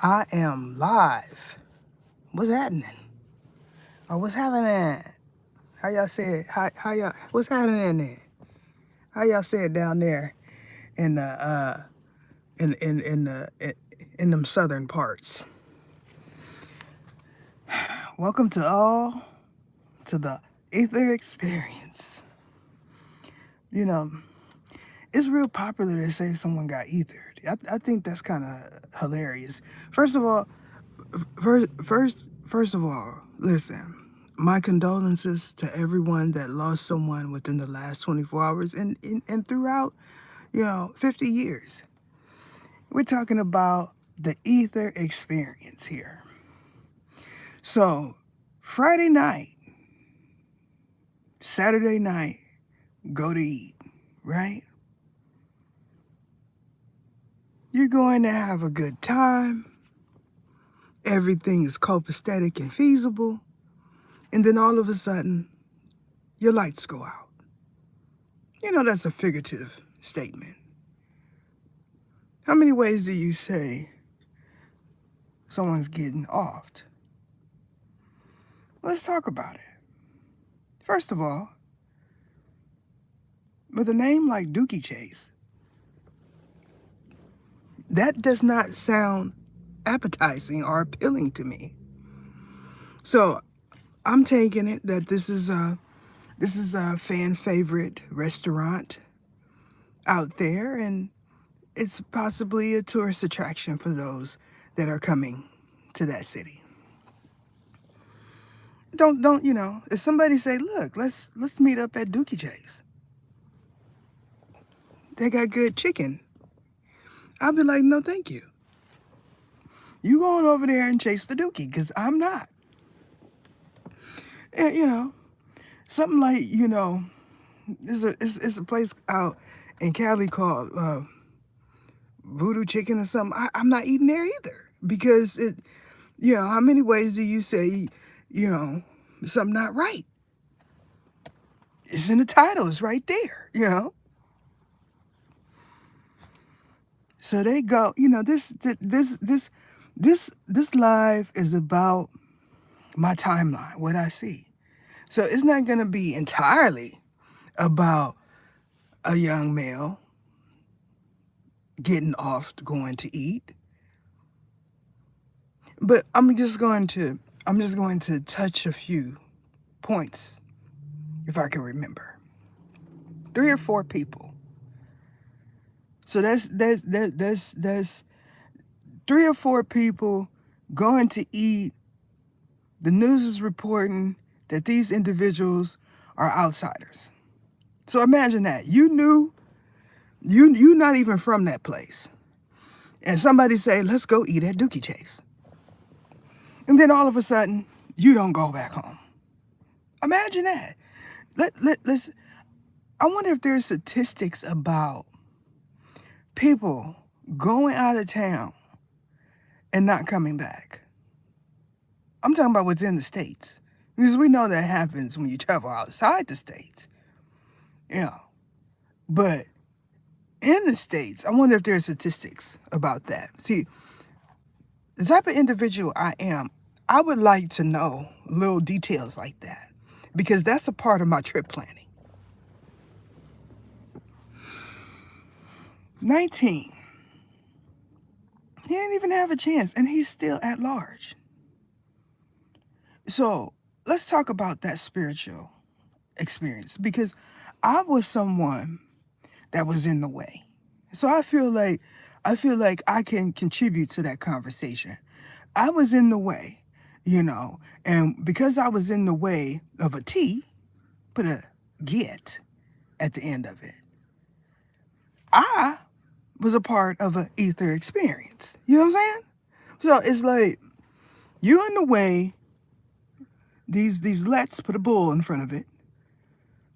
I am live. What's happening? Or what's happening? How y'all say it? How y'all? What's happening in there? How y'all say it down there in the in them southern parts? Welcome to all to the Ether Experience. You know, it's real popular to say someone got ethered. I think that's kind of hilarious. First of all, first of all, listen. My condolences to everyone that lost someone within the last 24 hours and throughout, 50 years. We're talking about the ether experience here. So, Friday night, Saturday night, go to eat, right? You're going to have a good time. Everything is copacetic and feasible. And then all of a sudden, your lights go out. That's a figurative statement. How many ways do you say someone's getting offed? Let's talk about it. First of all, with a name like Dookie Chase, that does not sound appetizing or appealing to me. So I'm taking it that this is a fan favorite restaurant out there, and it's possibly a tourist attraction for those that are coming to that city. Don't if somebody say, look, let's meet up at Dookie Chase. They got good chicken. I'll be like, no, thank you. You going over there and chase the Dookie, because I'm not. And, something like, it's a place out in Cali called Voodoo Chicken or something. I'm not eating there either, because how many ways do you say, something not right? It's in the title. It's right there, So they go, this live is about my timeline, what I see. So it's not going to be entirely about a young male getting off going to eat. But I'm just going to touch a few points if I can remember. 3 or 4 people. So that's 3 or 4 people going to eat. The news is reporting that these individuals are outsiders. So imagine that. You not even from that place. And somebody say, let's go eat at Dookie Chase. And then all of a sudden, you don't go back home. Imagine that. Let's. I wonder if there's statistics about people going out of town and not coming back. I'm talking about within the states, because we know that happens when you travel outside the states. But in the states, I wonder if there's statistics about that. See, the type of individual I am, I would like to know little details like that, because that's a part of my trip planning. 19. He didn't even have a chance, and he's still at large. So let's talk about that spiritual experience, because I was someone that was in the way. So I feel like I can contribute to that conversation. I was in the way, and because I was in the way of a T, put a get at the end of it, I was a part of an ether experience. You know what I'm saying? So it's like, you in the way, these let's put a bull in front of it,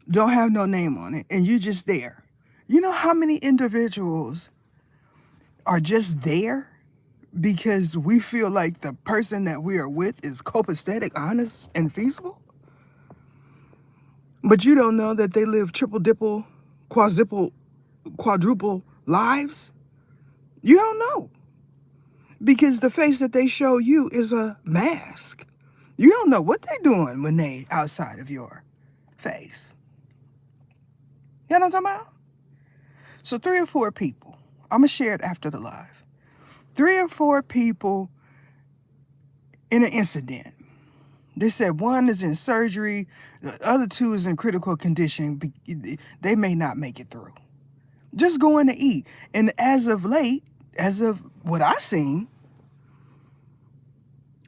don't have no name on it, and you just there. You know how many individuals are just there because we feel like the person that we are with is copacetic, honest, and feasible? But you don't know that they live triple, dipple, quadruple lives? You don't know. because the face that they show you is a mask. You don't know what they're doing when they outside of your face. You know what I'm talking about? So 3 or 4 people, I'm going to share it after the live. 3 or 4 people in an incident. They said 1 is in surgery, the other 2 is in critical condition. They may not make it through. Just going to eat. And as of late, as of what I seen,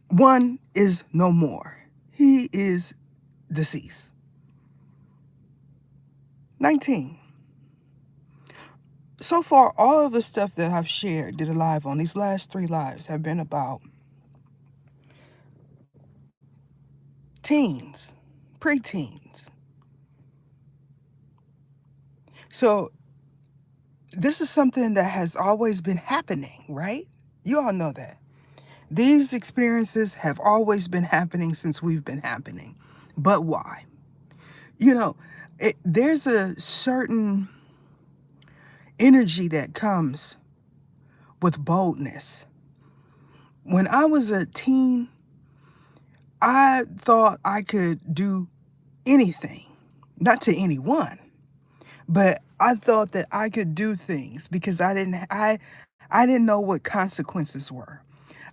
1 is no more. He is deceased. 19. So far, all of the stuff that I've shared, did a live on, these last 3 lives have been about teens, preteens. So this is something that has always been happening, right? You all know that. These experiences have always been happening since we've been happening. But why? You know, there's a certain energy that comes with boldness. When I was a teen, I thought I could do anything, not to anyone, but I thought that I could do things because I didn't know what consequences were.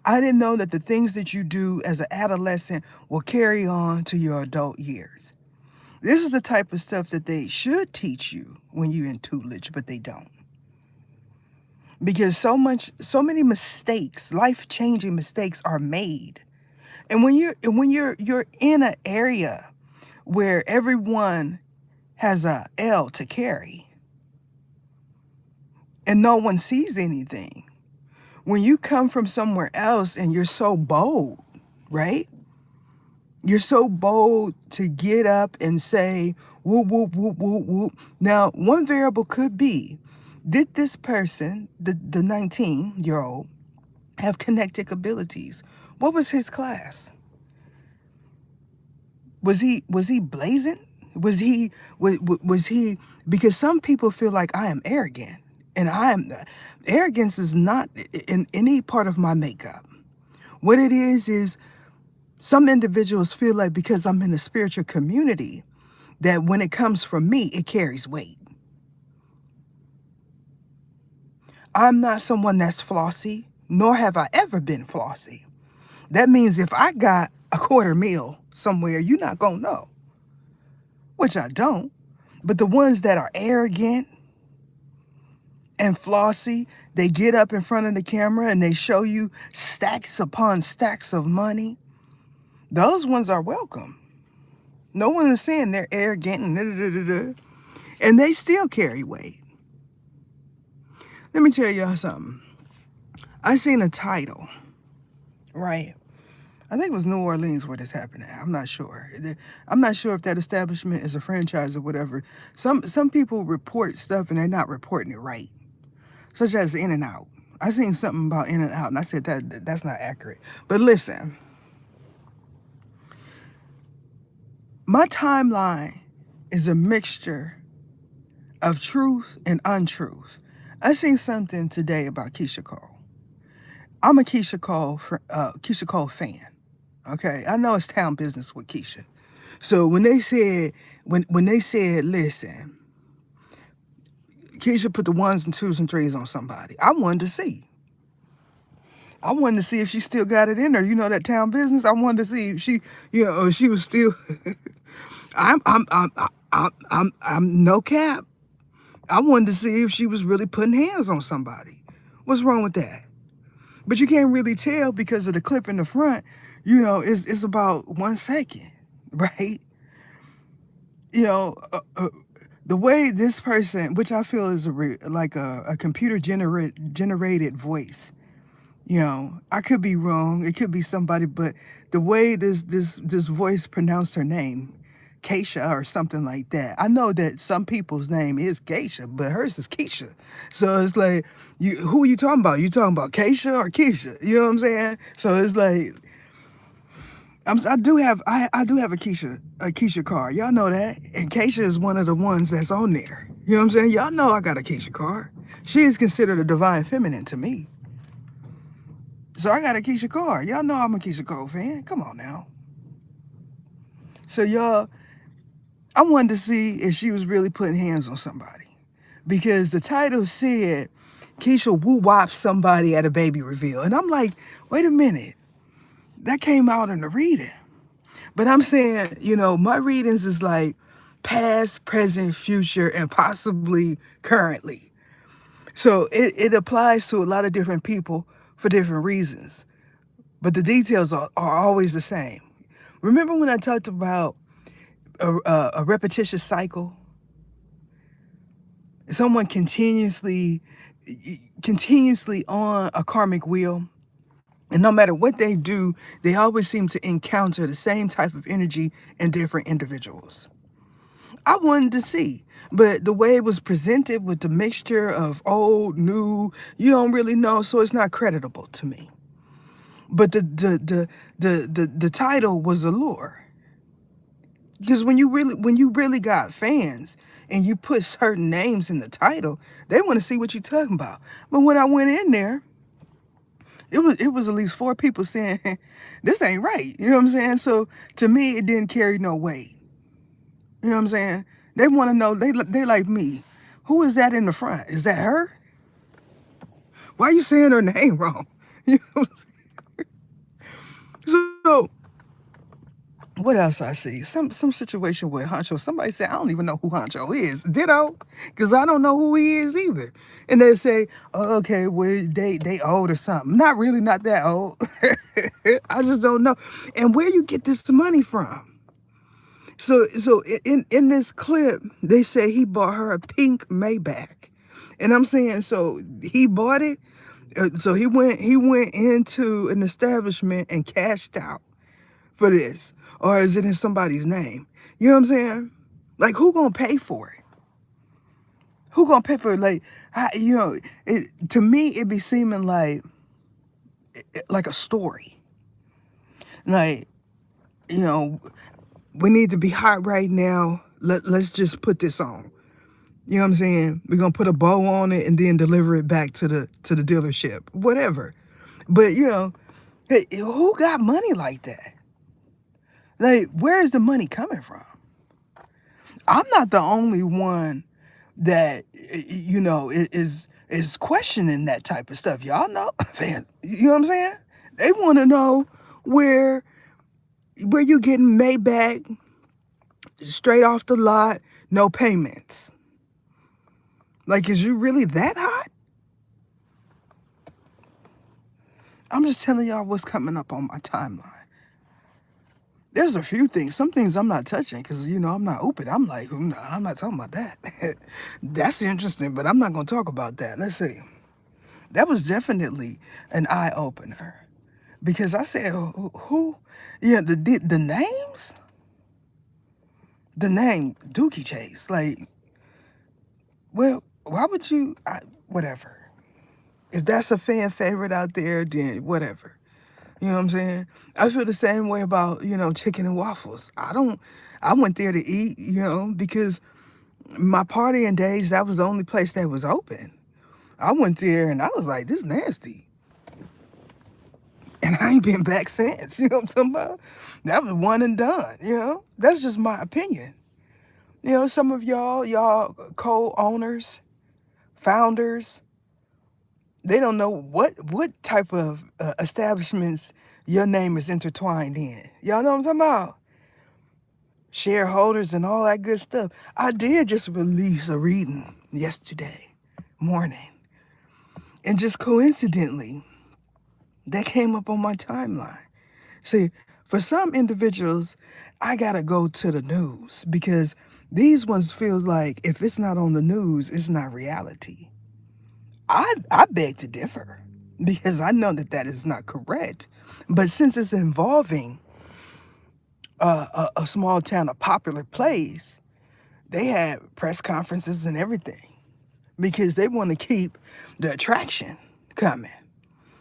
I didn't know that the things that you do as an adolescent will carry on to your adult years. This is the type of stuff that they should teach you when you're in tutelage, but they don't. Because so many mistakes, life-changing mistakes are made. And when you're in an area where everyone has a L to carry and no one sees anything, when you come from somewhere else and you're so bold, right? You're so bold to get up and say, whoop, whoop, whoop, whoop, whoop. Now, one variable could be, did this person, the 19-year-old, have kinetic abilities? What was his class? Was he blazing? Was he, because some people feel like I am arrogant, and arrogance is not in any part of my makeup. What it is some individuals feel like because I'm in a spiritual community, that when it comes from me, it carries weight. I'm not someone that's flossy, nor have I ever been flossy. That means if I got a $250,000 somewhere, you're not going to know, which I don't. But the ones that are arrogant and flossy, they get up in front of the camera and they show you stacks upon stacks of money. Those ones are welcome. No one is saying they're arrogant and they still carry weight. Let me tell y'all something. I seen a title, right? I think it was New Orleans where this happened at. I'm not sure. I'm not sure if that establishment is a franchise or whatever. Some people report stuff and they're not reporting it right, such as In-N-Out. I seen something about In-N-Out and I said that's not accurate. But listen, my timeline is a mixture of truth and untruth. I seen something today about Keisha Cole. I'm a Keisha Cole fan. Okay, I know it's town business with Keisha. So when they said, listen, Keisha put the 1s and 2s and 3s on somebody, I wanted to see. I wanted to see if she still got it in her. You know that town business. I wanted to see if she, she was still. I'm no cap. I wanted to see if she was really putting hands on somebody. What's wrong with that? But you can't really tell because of the clip in the front. It's about 1 second, right? The way this person, which I feel is like a computer generated voice. I could be wrong. It could be somebody, but the way this voice pronounced her name, Keisha or something like that. I know that some people's name is Keisha, but hers is Keisha. So it's like, who are you talking about? You talking about Keisha or Keisha? You know what I'm saying? So it's like, I do have a Keisha card. Y'all know that. And Keisha is one of the ones that's on there. You know what I'm saying? Y'all know I got a Keisha card. She is considered a divine feminine to me. So I got a Keisha Cole. Y'all know I'm a Keisha Cole fan. Come on now. So y'all, I wanted to see if she was really putting hands on somebody. Because the title said Keisha woo wop somebody at a baby reveal. And I'm like, wait a minute. That came out in the reading. But I'm saying, my readings is like past, present, future, and possibly currently. So it applies to a lot of different people for different reasons. But the details are always the same. Remember when I talked about a repetitious cycle? Someone continuously on a karmic wheel. And no matter what they do, they always seem to encounter the same type of energy in different individuals. I wanted to see, but the way it was presented with the mixture of old, new, you don't really know, so it's not creditable to me. But the title was allure. Because when you really got fans and you put certain names in the title, they want to see what you're talking about. But when I went in there, it was at least 4 people saying this ain't right. You know what I'm saying? So to me, it didn't carry no weight. You know what I'm saying? They want to know. They like me. Who is that in the front? Is that her? Why are you saying her name wrong? You know what I'm saying? So what else I see? Some situation with Honcho. Somebody said, I don't even know who Honcho is. Ditto, because I don't know who he is either. And they say, oh, okay, well, they old or something. Not really, not that old. I just don't know. And where you get this money from? So in this clip, they say he bought her a pink Maybach. And I'm saying, so he bought it. So he went into an establishment and cashed out for this, or is it in somebody's name? You know what I'm saying? Like, who gonna pay for it? Who gonna pay for it? Like, to me, it be seeming like a story. Like, we need to be hot right now. Let's just put this on. You know what I'm saying? We're gonna put a bow on it and then deliver it back to the dealership. Whatever. But hey, who got money like that? Like, where is the money coming from? I'm not the only one that is questioning that type of stuff. Y'all know, man. You know what I'm saying? They want to know where you getting Maybach straight off the lot, no payments. Like, is you really that hot? I'm just telling y'all what's coming up on my timeline. There's a few things. Some things I'm not touching because, I'm not open. I'm like, nah, I'm not talking about that. That's interesting, but I'm not going to talk about that. Let's see. That was definitely an eye-opener because I said, who? Yeah, the names? The name, Dookie Chase. Like, well, why would you? Whatever. If that's a fan favorite out there, then whatever. You know what I'm saying? I feel the same way about, chicken and waffles. I went there to eat, because my partying days, that was the only place that was open. I went there and I was like, this is nasty. And I ain't been back since, you know what I'm talking about? That was one and done, That's just my opinion. Some of y'all co-owners, founders, they don't know what type of establishments your name is intertwined in. Y'all know what I'm talking about? Shareholders and all that good stuff. I did just release a reading yesterday morning. And just coincidentally, that came up on my timeline. See, for some individuals, I gotta go to the news because these ones feels like if it's not on the news, it's not reality. I beg to differ because I know that is not correct. But since it's involving a small town, a popular place, they had press conferences and everything because they want to keep the attraction coming.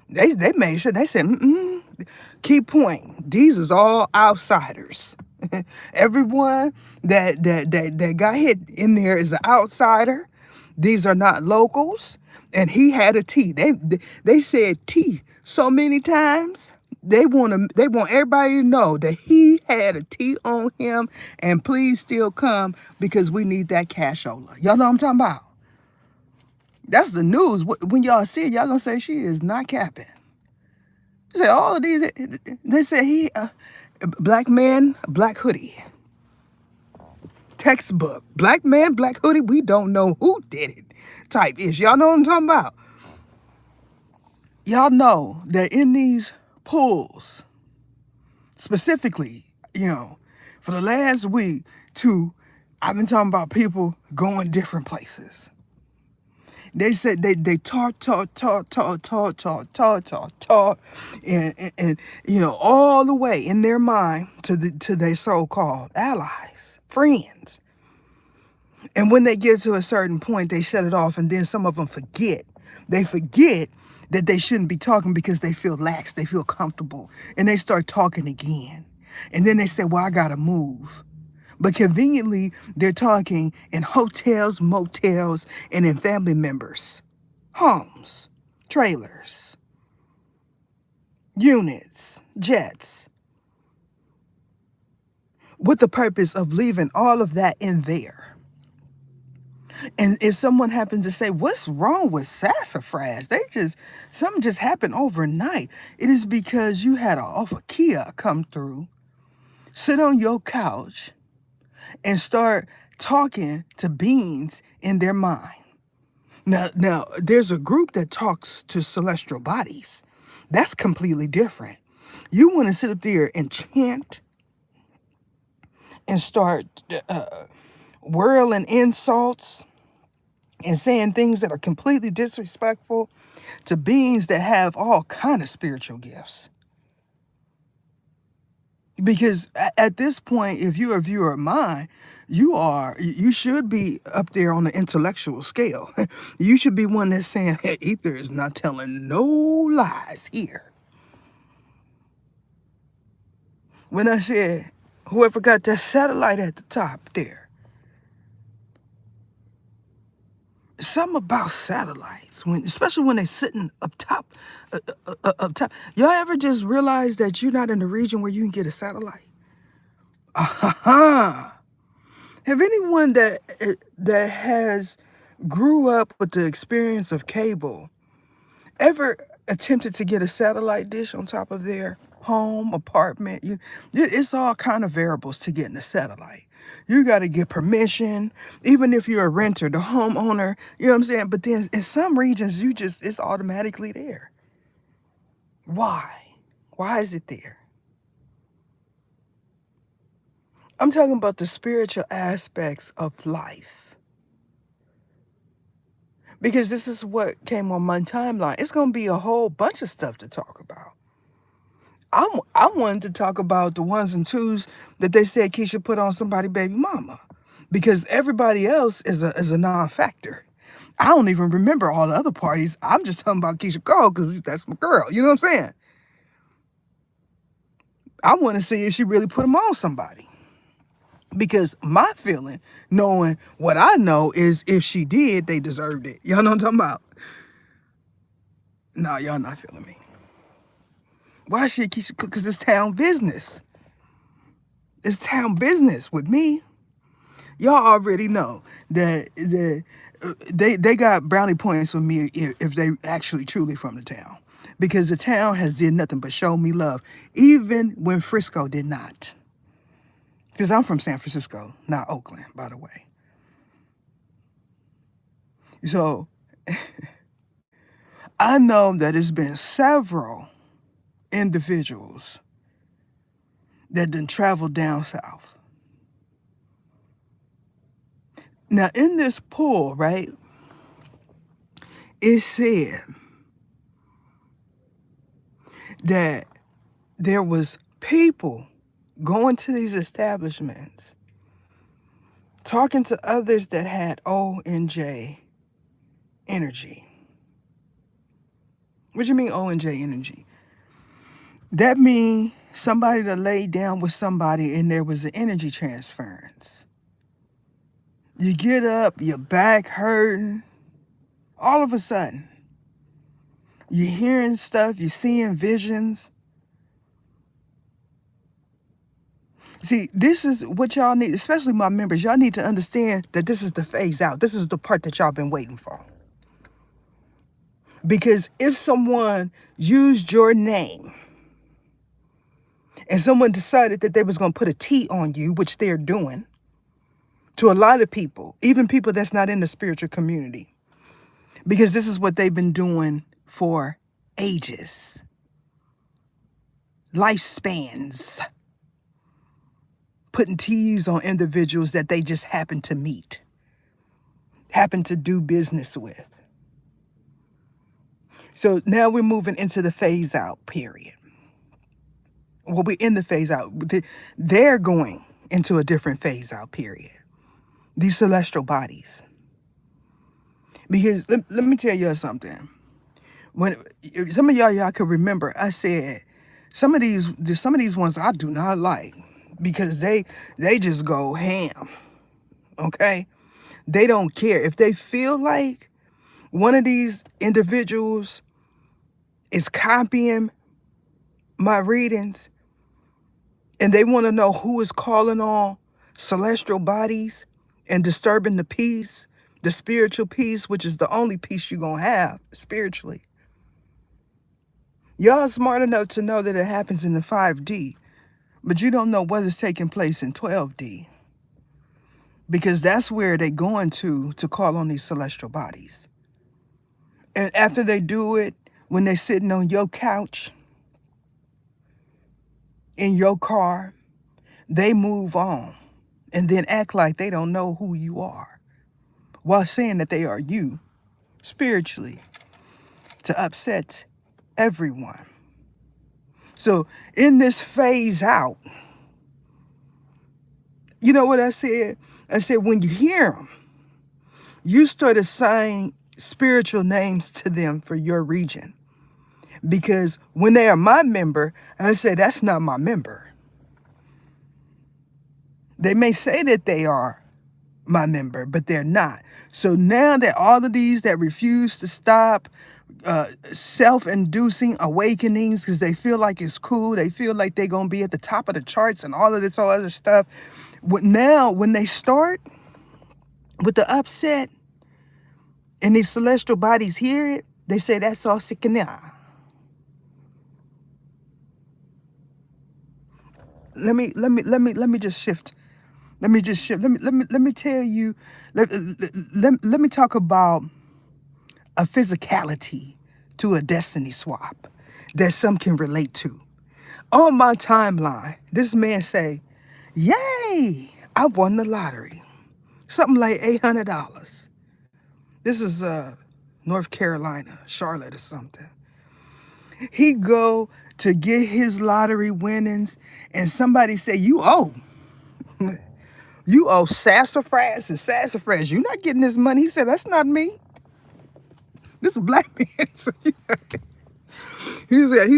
They made sure, they said, key point, these is all outsiders. Everyone that got hit in there is an outsider. These are not locals. And he had a T. They said T so many times. They want everybody to know that he had a T on him, and please still come because we need that cashola. Y'all know what I'm talking about? That's the news. When y'all see it, y'all gonna say she is not capping. They say all of these. They say he, black man, black hoodie, textbook, black man, black hoodie. We don't know who did it. Type ish. Y'all know what I'm talking about. Y'all know that in these pools, specifically, for the last week, I've been talking about people going different places. They said they talk, and all the way in their mind to their so-called allies, friends. And when they get to a certain point, they shut it off, and then some of them forget. They forget that they shouldn't be talking because they feel lax, they feel comfortable, and they start talking again. And then they say, well, I gotta move. But conveniently, they're talking in hotels, motels, and in family members' homes, trailers, units, jets, with the purpose of leaving all of that in there. And if someone happens to say, what's wrong with sassafras? Something just happened overnight. It is because you had an offer Kia come through, sit on your couch, and start talking to beings in their mind. Now, there's a group that talks to celestial bodies. That's completely different. You want to sit up there and chant and start whirling insults and saying things that are completely disrespectful to beings that have all kind of spiritual gifts. Because at this point, if you're a viewer of mine, you should be up there on the intellectual scale. You should be one that's saying, hey, Ether is not telling no lies here. When I said, whoever got that satellite at the top there, something about satellites, especially when they're sitting up top, up top. Y'all ever just realize that you're not in the region where you can get a satellite? Have anyone that has grew up with the experience of cable ever attempted to get a satellite dish on top of their home, apartment? It's all kind of variables to getting a satellite. You got to get permission, even if you're a renter, the homeowner, you know what I'm saying? But then in some regions, it's automatically there. Why? Why is it there? I'm talking about the spiritual aspects of life. Because this is what came on my timeline. It's going to be a whole bunch of stuff to talk about. I wanted to talk about the ones and twos that they said Keisha put on somebody baby mama. Because everybody else is a non-factor. I don't even remember all the other parties. I'm just talking about Keisha Cole because that's my girl. You know what I'm saying? I want to see if she really put them on somebody. Because my feeling, knowing what I know, is if she did, they deserved it. Y'all know what I'm talking about? No, y'all not feeling me. Why should Keisha Cook? Because it's town business. It's town business with me. Y'all already know that they got brownie points with me if they actually truly from the town. Because the town has did nothing but show me love, even when Frisco did not. Because I'm from San Francisco, not Oakland, by the way. So I know that it's been several individuals that done traveled down south. Now, in this pool, right, it said that there was people going to these establishments, talking to others that had O and J energy. What do you mean O and J energy? That means somebody that laid down with somebody and there was an energy transference. You get up, your back hurting, all of a sudden. You're hearing stuff, you're seeing visions. See, this is what y'all need, especially my members. Y'all need to understand that this is the phase out. This is the part that y'all been waiting for. Because if someone used your name and someone decided that they was going to put a T on you, which they're doing to a lot of people, even people that's not in the spiritual community, because this is what they've been doing for ages, lifespans, putting T's on individuals that they just happen to meet, happen to do business with. So now we're moving into the phase out period. Well, we're in the phase out. They're going into a different phase out period. These celestial bodies. Because let me tell you something. When some of y'all could remember, I said some of these ones I do not like because they just go ham. Okay? They don't care. If they feel like one of these individuals is copying my readings and they want to know who is calling on celestial bodies and disturbing the peace, the spiritual peace, which is the only peace you're going to have spiritually. Y'all smart enough to know that it happens in the 5D, but you don't know what is taking place in 12D. Because that's where they're going to call on these celestial bodies. And after they do it, when they're sitting on your couch, in your car, they move on and then act like they don't know who you are while saying that they are you spiritually to upset everyone. So in this phase out, you know what I said? I said, when you hear them, you start assigning spiritual names to them for your region. Because when they are my member, I say, that's not my member. They may say that they are my member, but they're not. So now that all of these that refuse to stop self-inducing awakenings because they feel like it's cool, they feel like they're going to be at the top of the charts and all of this other stuff. Now, when they start with the upset and these celestial bodies hear it, they say that's all sick and now. Let me just shift. Let me tell you, let me talk about a physicality to a destiny swap that some can relate to. On my timeline, this man say, yay, I won the lottery. Something like $800. This is North Carolina, Charlotte or something. He go to get his lottery winnings and somebody say, you owe sassafras and sassafras. You're not getting this money. He said, that's not me. This is a black man. So, he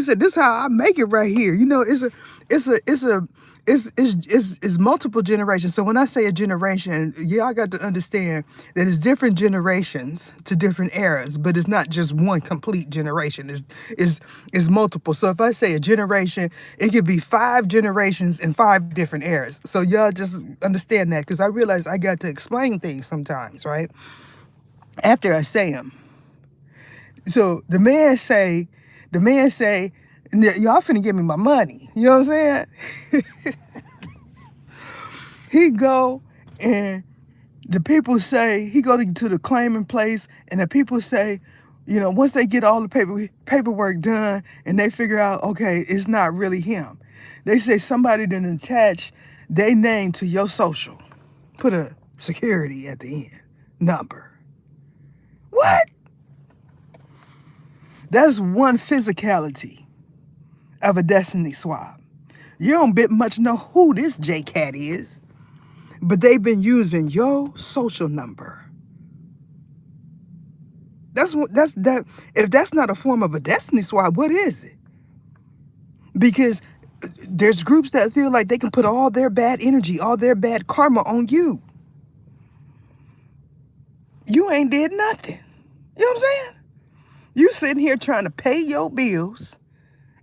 said, this is how I make it right here. You know, it's multiple generations. So when I say a generation, y'all got to understand that it's different generations to different eras, but it's not just one complete generation. It's multiple. So if I say a generation, it could be 5 generations in 5 different eras. So y'all just understand that, because I realize I got to explain things sometimes, right? After I say them. So the man say, y'all finna give me my money. You know what I'm saying? He go and the people say, he go to the claiming place and the people say, you know, once they get all the paperwork done and they figure out, okay, it's not really him. They say somebody didn't attach their name to your social. Put a security at the end. Number. What? That's one physicality of a destiny swap. You don't bit much know who this J-Cat is, but they've been using your social number. If that's not a form of a destiny swap, what is it? Because there's groups that feel like they can put all their bad energy, all their bad karma on you. You ain't did nothing. You know what I'm saying? You sitting here trying to pay your bills,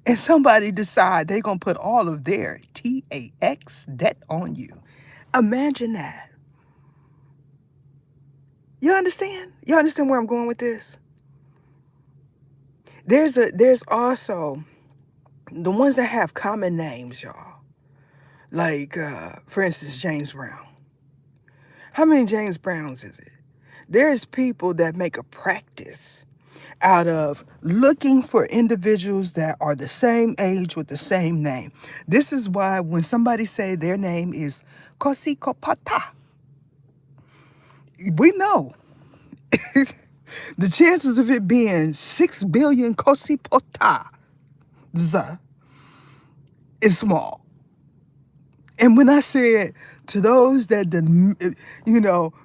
and somebody decide they gonna put all of their TAX debt on you. Imagine that. You understand? You understand where I'm going with this? There's also the ones that have common names, y'all. Like for instance, James Brown. How many James Browns is it? There's people that make a practice out of looking for individuals that are the same age with the same name. This is why when somebody say their name is Kosikopata, we know the chances of it being 6 billion Kosipota is small. And when I said to those that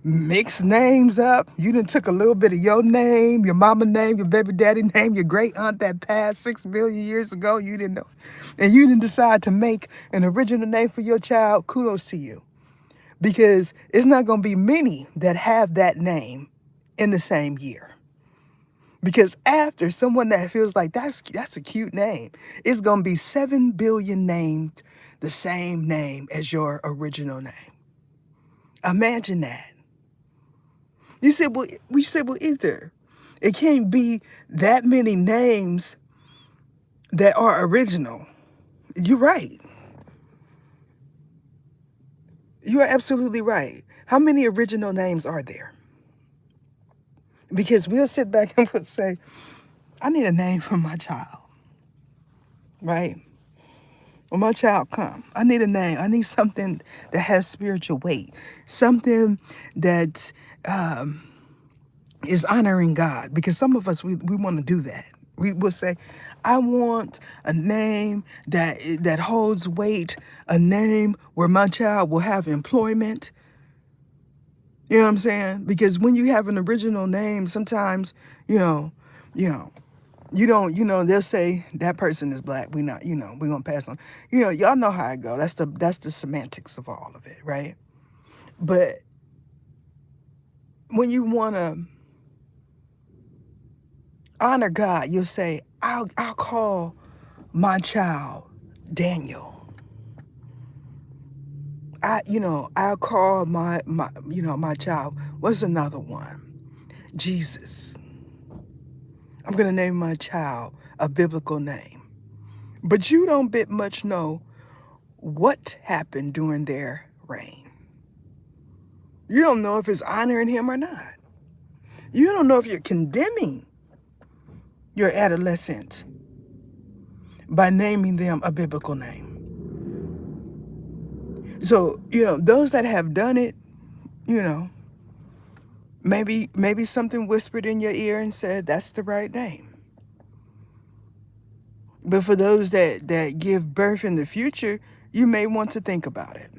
mix names up, you done took a little bit of your name, your mama name, your baby daddy name, your great aunt that passed 6 billion years ago, you didn't know. And you didn't decide to make an original name for your child, kudos to you. Because it's not going to be many that have that name in the same year. Because after someone that feels like that's a cute name, it's going to be 7 billion named the same name as your original name. Imagine that. You said, well, either it can't be that many names that are original. You're right. You are absolutely right. How many original names are there? Because we'll sit back and we'll say, I need a name for my child, right? When my child come, I need a name. I need something that has spiritual weight, something that is honoring God. Because some of us, we want to do that. We will say, I want a name that holds weight, a name where my child will have employment. You know what I'm saying? Because when you have an original name, sometimes, you don't, they'll say that person is black. We're going to pass on. Y'all know how it go. That's the semantics of all of it, right? But when you want to honor God, you'll say, I'll call my child Daniel. I'll call my child, what's another one? Jesus. I'm going to name my child a biblical name. But you don't bit much know what happened during their reign. You don't know if it's honoring him or not. You don't know if you're condemning your adolescent by naming them a biblical name. So, those that have done it, maybe something whispered in your ear and said, that's the right name. But for those that give birth in the future, you may want to think about it.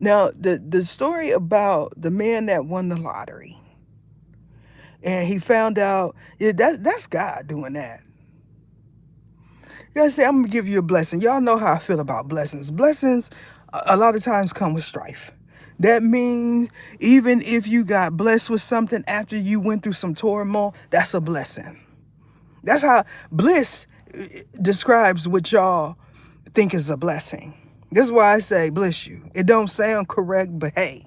Now, the story about the man that won the lottery, and he found out, that's God doing that. You gotta say, I'm gonna give you a blessing. Y'all know how I feel about blessings. Blessings, a lot of times come with strife. That means even if you got blessed with something after you went through some turmoil, that's a blessing. That's how bliss describes what y'all think is a blessing. This is why I say bless you. It don't sound correct, but hey,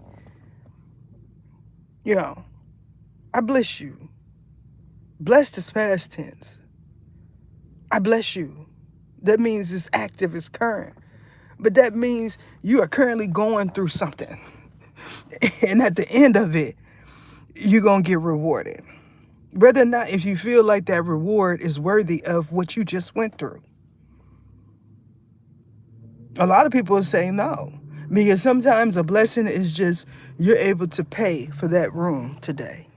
I bless you. Blessed is past tense. I bless you. That means it's active, it's current. But that means you are currently going through something. And at the end of it, you're going to get rewarded. Whether or not if you feel like that reward is worthy of what you just went through. A lot of people say no. Because sometimes a blessing is just you're able to pay for that room today.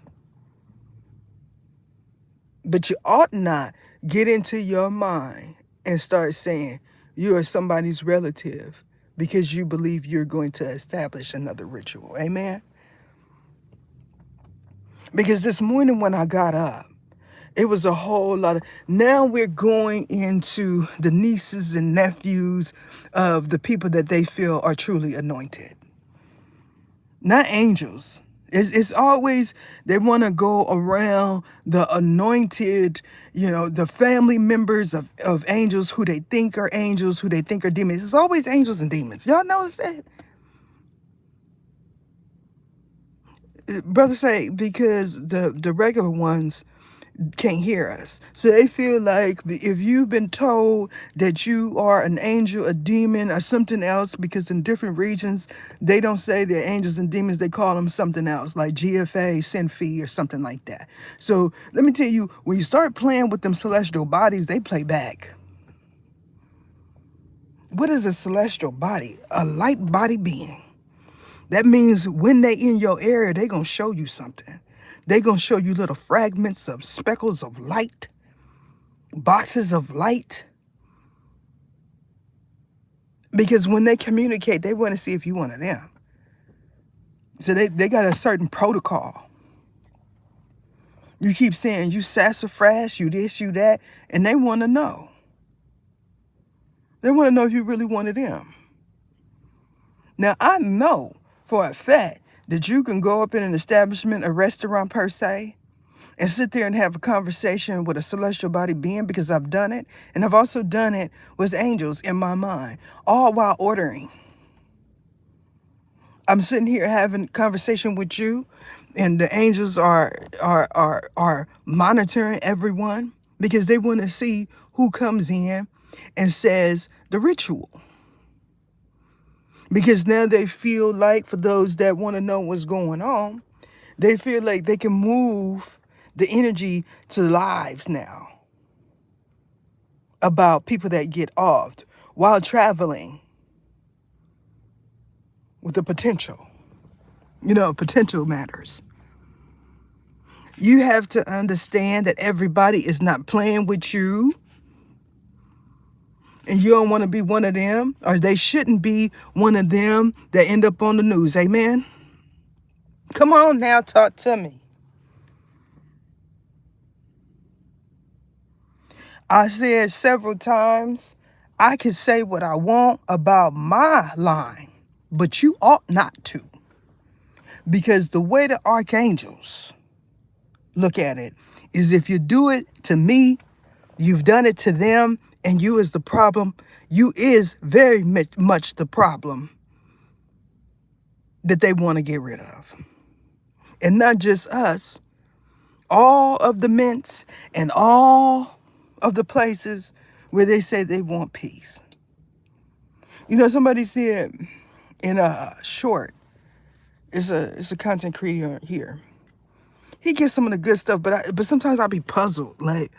But you ought not get into your mind and start saying you are somebody's relative because you believe you're going to establish another ritual. Amen? Because this morning when I got up, it was a whole lot of, now we're going into the nieces and nephews of the people that they feel are truly anointed. Not angels, It's always they want to go around the anointed, the family members of angels who they think are angels, who they think are demons. It's always angels and demons. Y'all notice that? Brother say because the regular ones can't hear us. So they feel like if you've been told that you are an angel, a demon, or something else, because in different regions, they don't say they're angels and demons, they call them something else, like GFA, Sinfi, or something like that. So let me tell you, when you start playing with them celestial bodies, they play back. What is a celestial body? A light body being. That means when they in your area, they going to show you something. They going to show you little fragments of speckles of light, boxes of light. Because when they communicate, they want to see if you one of them. So they got a certain protocol. You keep saying you sassafras, you this, you that, and they want to know. They want to know if you really one of them. Now, I know for a fact that you can go up in an establishment, a restaurant per se, and sit there and have a conversation with a celestial body being, because I've done it. And I've also done it with angels in my mind, all while ordering. I'm sitting here having a conversation with you, and the angels are monitoring everyone because they want to see who comes in and says the ritual. Because now they feel like, for those that want to know what's going on, they feel like they can move the energy to lives now about people that get offed while traveling with the potential. Potential matters. You have to understand that everybody is not playing with you, and you don't want to be one of them, or they shouldn't be one of them that end up on the news. Amen? Come on now, talk to me. I said several times, I can say what I want about my line, but you ought not to. Because the way the archangels look at it is, if you do it to me, you've done it to them, and you is the problem. You is very much the problem that they want to get rid of. And not just us, all of the mints and all of the places where they say they want peace. Somebody said in a short, it's a content creator here. He gets some of the good stuff, but sometimes I'll be puzzled. Like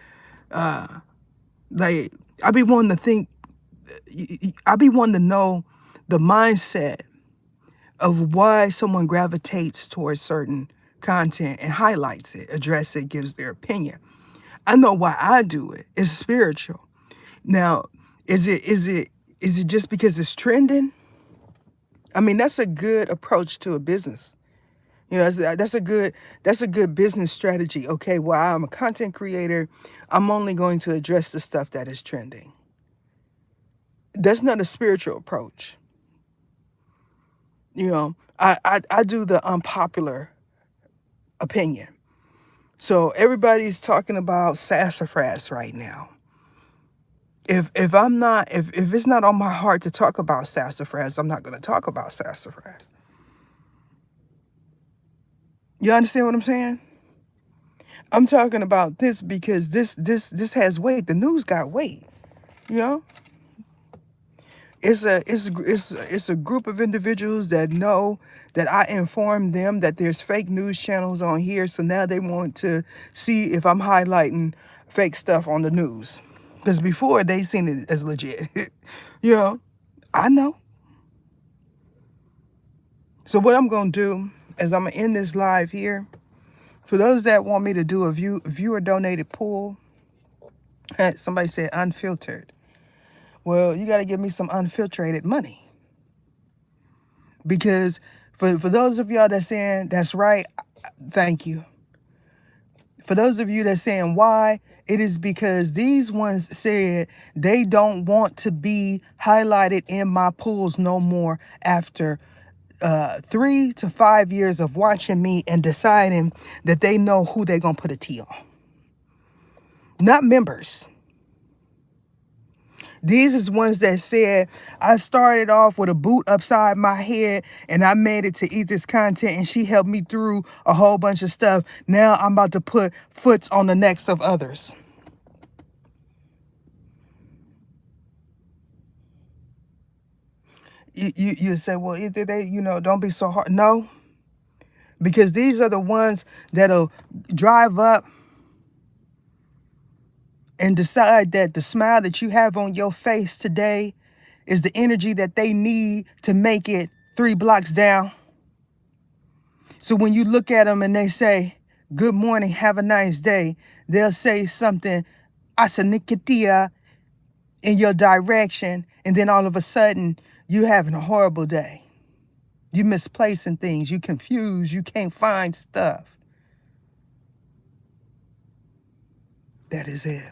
I be wanting to think, I be wanting to know the mindset of why someone gravitates towards certain content and highlights it, addresses it, gives their opinion. I know why I do it. It's spiritual. Now, is it just because it's trending? I mean, that's a good approach to a business. That's a good business strategy. Okay, well, I'm a content creator. I'm only going to address the stuff that is trending. That's not a spiritual approach. I do the unpopular opinion. So everybody's talking about sassafras right now. If it's not on my heart to talk about sassafras, I'm not going to talk about sassafras. You understand what I'm saying? I'm talking about this because this has weight. The news got weight. It's a group of individuals that know that I informed them that there's fake news channels on here. So now they want to see if I'm highlighting fake stuff on the news. Because before they seen it as legit. I know. So what I'm going to do is I'm going to end this live here. For those that want me to do a viewer donated pool, somebody said unfiltered. Well, you got to give me some unfiltrated money. Because for those of y'all that's saying that's right, thank you. For those of you that's saying why, it is because these ones said they don't want to be highlighted in my pools no more after 3 to 5 years of watching me and deciding that they know who they're going to put a T on. Not members. These is ones that said, I started off with a boot upside my head and I made it to eat this content and she helped me through a whole bunch of stuff. Now I'm about to put foots on the necks of others. You say, well, either they, don't be so hard. No, because these are the ones that'll drive up and decide that the smile that you have on your face today is the energy that they need to make it 3 blocks down. So when you look at them and they say, good morning, have a nice day, they'll say something, asanikitia, in your direction. And then all of a sudden, you having a horrible day. You misplacing things. You confused. You can't find stuff. That is it.